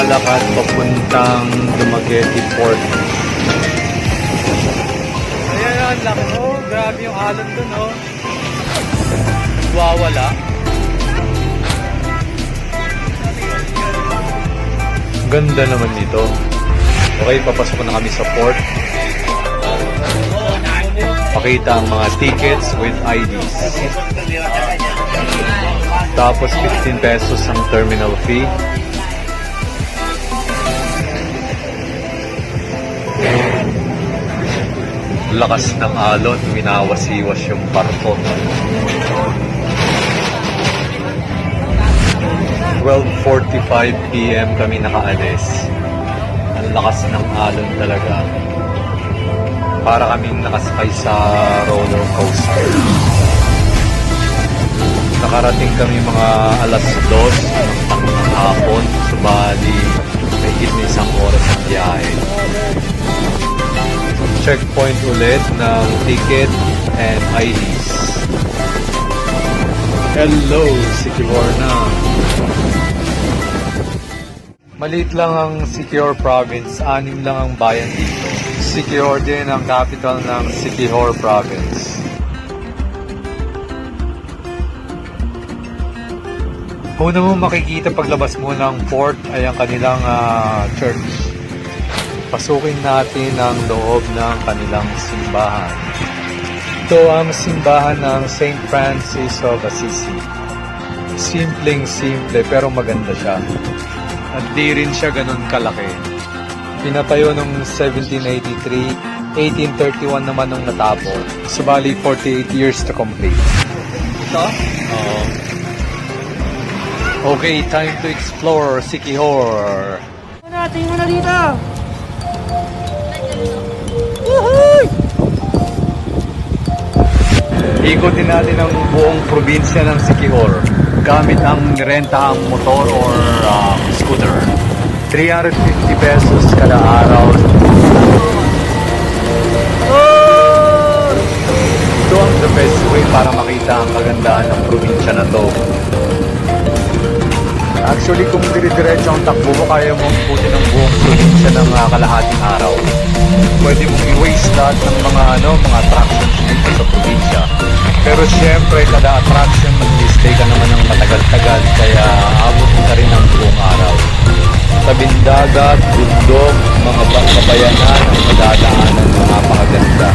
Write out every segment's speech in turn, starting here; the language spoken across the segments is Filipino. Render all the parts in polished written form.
naglalakad papuntang Dumaguete Port. Ayan, ang laki. Oh, grabe yung alon dun, oh. Nagwawala. Ganda naman nito. Okay, papasok na kami sa port. Pakita ang mga tickets with IDs. Tapos 15 pesos ang terminal fee. Lakas ng alon, winawasiwas yung barko. 12:45 PM kami nakaalis. Ang lakas ng alon talaga. Para kaming nakasakay sa roller coaster. Nakarating kami mga alas 2 ng hapon. Subali, mahigit na isang oras ang biyahe. Checkpoint ulit ng ticket and IDs. Hello, Siquijor na. Maliit lang ang Siquijor province, 6 lang ang bayan dito. Siquijor din ang capital ng Siquijor province. Una mo makikita paglabas mo ng port ay ang kanilang church. Pasukin natin ang loob ng kanilang simbahan. Ito ang simbahan ng St. Francis of Assisi. Simpleng-simple pero maganda siya. At di rin siya ganun kalaki. Pinatayo noong 1783, 1831 naman nung natapos. Subali 48 years to complete. Ito? Oo. Okay, time to explore Siquijor. Tingnan mo na dito! Ikutin natin ang buong probinsya ng Siquijor gamit ang rentahang motor or scooter. 350 pesos kada araw. Ito ang the best way para makita ang kagandahan ng probinsya na to. Actually, kung dire-diretso ang takbo mo, kaya mong putin ang buong probinsya ng kalahating araw. Pwede mong i-waste lahat ng mga attractions dito sa probinsya. Pero syempre, kada attraction, mag-stay ka naman ng matagal-tagal, kaya abot ka rin ng buong araw. Tabing dagat, bundok, mga kabayanan ang madadaanan ng napakaganda.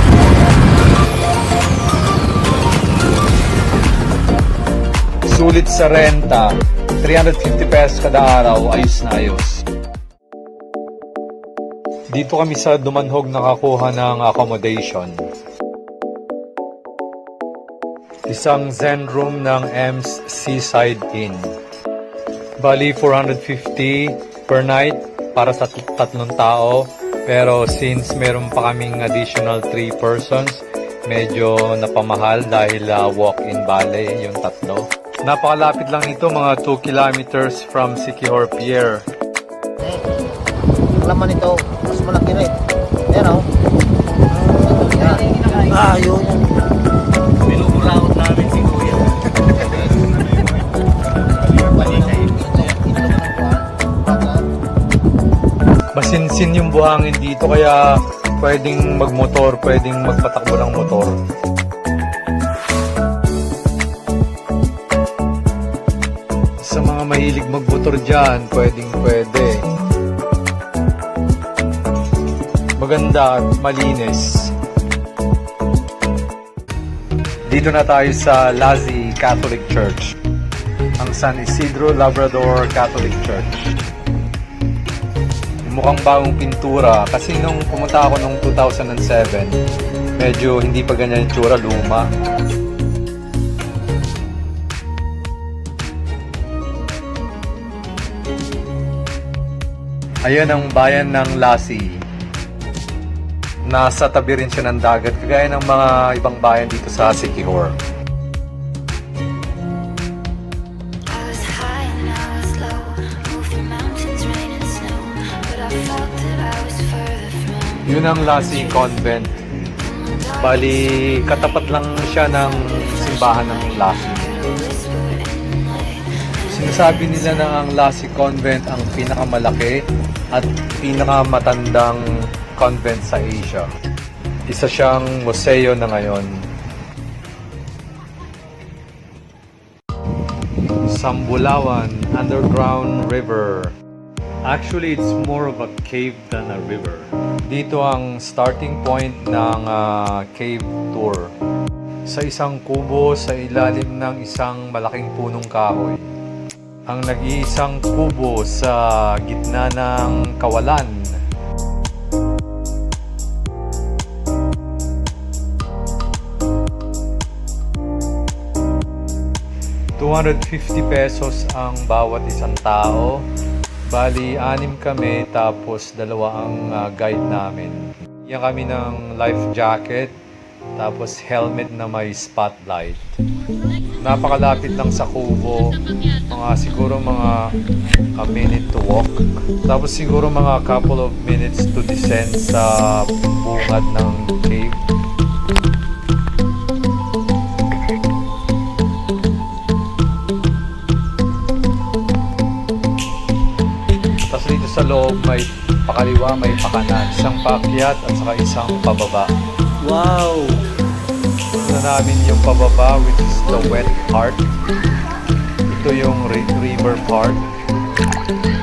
Sulit sa renta, 350 pesos kada araw, ayos na ayos. Dito kami sa Dumanhog nakakuha ng accommodation. Isang zen room ng Ems Seaside Inn. Bali 450 per night para sa tatlong tao. Pero since meron pa kaming additional 3 persons, medyo napamahal dahil walk-in bale yung tatlo. Napakalapit lang ito, mga 2 kilometers from Siquijor Pier. Ang laman ito, mas malaki rin. Ayan o. Yun. Nilumuraot namin si Kuya. Masinsin yung buhangin dito, kaya pwedeng magmotor, pwedeng magpatakbo ng motor. Sa mga mahilig magmotor dyan, pwede. Maganda at malinis. Dito na tayo sa Lazi Catholic Church, ang San Isidro Labrador Catholic Church. Mukhang bagong pintura kasi nung pumunta ako nung 2007, medyo hindi pa ganyan yung tsura, luma. Ayan ang bayan ng Lazi. Nasa tabi rin siya ng dagat, kagaya ng mga ibang bayan dito sa Siquijor. Yun ang Lazi Convent. Bali, katapat lang siya ng simbahan ng Lazi. Nasabi nila na ang Lassie Convent ang pinakamalaki at pinakamatandang convent sa Asia. Isa siyang museo na ngayon. Sambulawan Underground River. Actually, it's more of a cave than a river. Dito ang starting point ng cave tour. Sa isang kubo sa ilalim ng isang malaking punong kahoy. Ang nag-iisang kubo sa gitna ng kawalan. ₱250 ang bawat isang tao. Bali, 6 kami tapos 2 ang guide namin. Yan kami ng life jacket tapos helmet na may spotlight. Napakalapit lang sa kubo. Siguro mga a minute to walk. Tapos siguro mga couple of minutes to descend sa bungad ng cave. Tapos dito sa loob may pakaliwa, may pakanan. Isang paakyat at saka isang pababa. Wow! Na namin yung pababa, which is the wet part. Ito yung river part.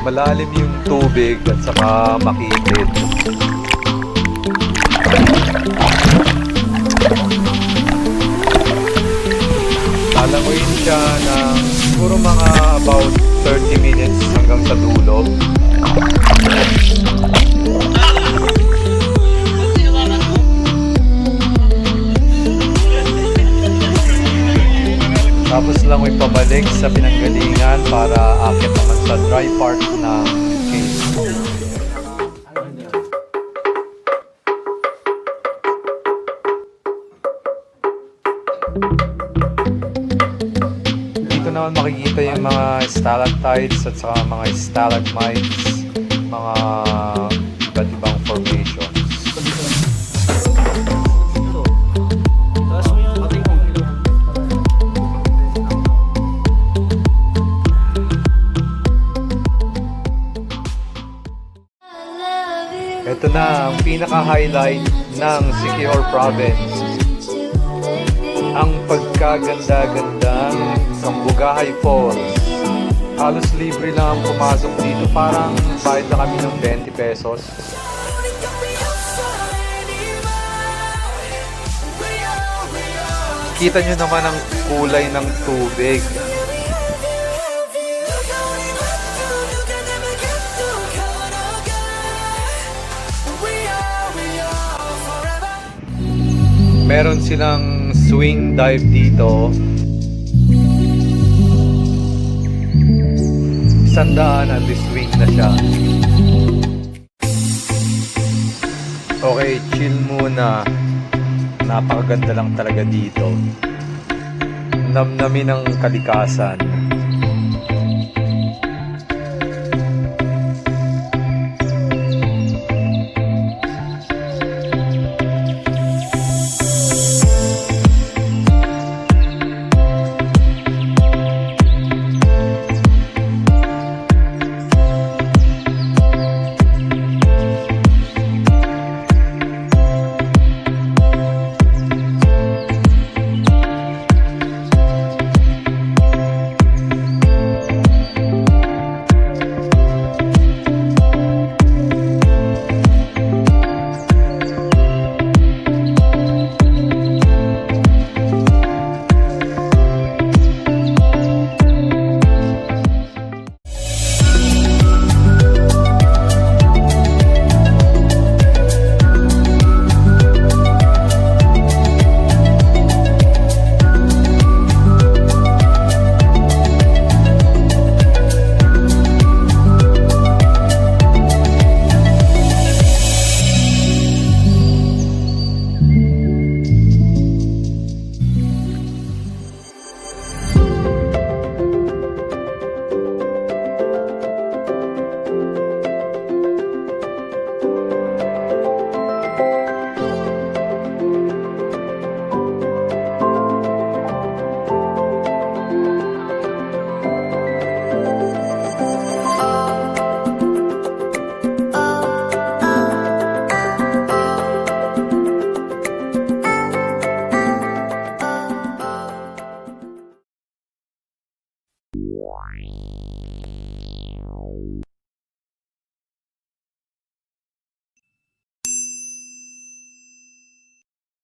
Malalim yung tubig at saka makitid. Lalangoyin siya ng siguro mga about 30 minutes hanggang sa dulo. Tapos lang may pabalik sa pinanggalingan para akit naman sa dry part ng cave. Dito naman makikita yung mga stalactites at saka mga stalagmites, mga iba't ibang formations. Ito na ang pinaka-highlight ng Siquijor Province. Ang pagkaganda-gandang Cambugahay Falls. Halos libre lang ang pumasok dito. Parang bayad na kami ng ₱20. Kita nyo naman ang kulay ng tubig. Meron silang swing dive dito. 100 at swing na siya. Okay, chill muna. Napakaganda lang talaga dito. Namnamin ang kalikasan.